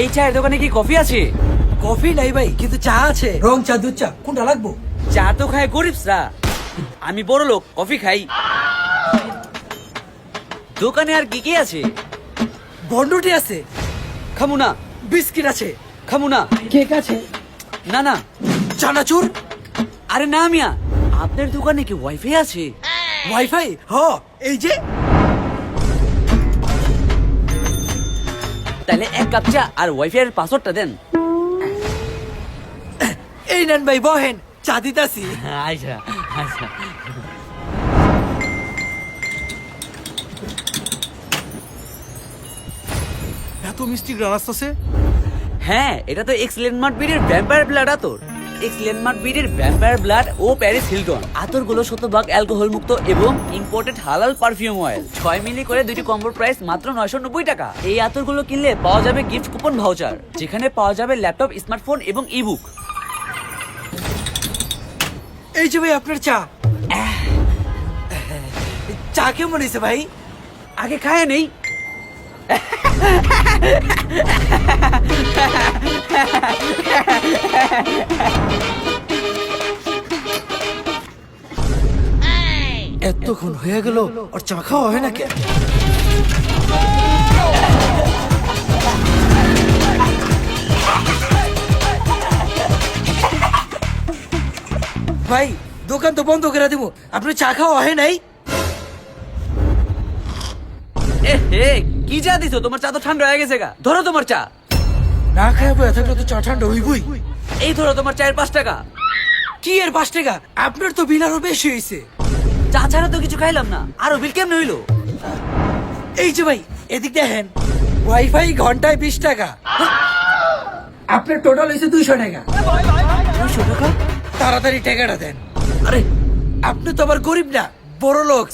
এই চায়ের দোকানে কি কফি আছে? কফি নাই ভাই, কিন্তু চা আছে। রং চা, দুধ চা, কোনটা লাগবো? চা তো খায় গরিবরা, আমি বড় লোক, কফি খাই। দোকানে আর কি কি আছে? বন্ডুটি আছে, খামু না। বিস্কিট আছে, খামু না। কেক আছে, না না। চানাচুর। আরে না মিয়া, আপনার দোকানে কি ওয়াইফাই আছে? ওয়াইফাই? হ, এই যে। তাহলে এক কাপ চা আর ওয়াইফাই এর পাসওয়ার্ডটা দেন। এই নেন ভাই, বহেন, চা দিতাছি। আচ্ছা আচ্ছা। এত মিষ্টি গ্রান আসতেছে। হ্যাঁ, এটা তো এক্সেলেন্ট মার্ট বিডের ভ্যাম্পায়ার ব্লাড আতর। এক্সেলেন্ট মার্ট বিডের ভ্যাম্পায়ার ব্লাড ও প্যারিস হিলটন আতরগুলো 100% অ্যালকোহল মুক্ত এবং ইম্পোর্টেড হালাল পারফিউম অয়েল। 6 মিলি করে দুইটি কম্বোর প্রাইস মাত্র 990 টাকা। এই আতরগুলো কিনলে পাওয়া যাবে গিফট কুপন ভাউচার, যেখানে পাওয়া যাবে ল্যাপটপ, স্মার্টফোন এবং ইবুক। এই যে ভাই আপনার চা। চা কেমন হয়েছে ভাই? আগে খায় নেই। এতক্ষণ হয়ে গেল, আর চা খাওয়া হয় না কেন? ভাই, দোকান তো বন্ধ করে দিব, আপনার চা খাওয়া হয় নাই? হে, কি চা দিছো? তোমার চা তো ঠান্ডা হয়ে গেছে গা। ধরো তোমার চা। না খাওয়া বয়ে থাকলে তো চা ঠান্ডা হইবই। এই ধরো তোমার চায়ের 5 টাকা। কি এর 5 টাকা? আপনার তো বিল আরো বেশি হয়েছে। চা ছাড়া তো কিছু খাইলাম না, আরো বিল কেমনে হইলো? এই যে ভাই, এদিক দেখেন, ওয়াইফাই ঘন্টায় 20 টাকা, আপনার টোটাল হয়েছে 200 টাকা। 200 টাকা? তাড়াতাড়ি টাকাটা দেন। আরে আপনি তো আবার গরিব না, বড় লোক।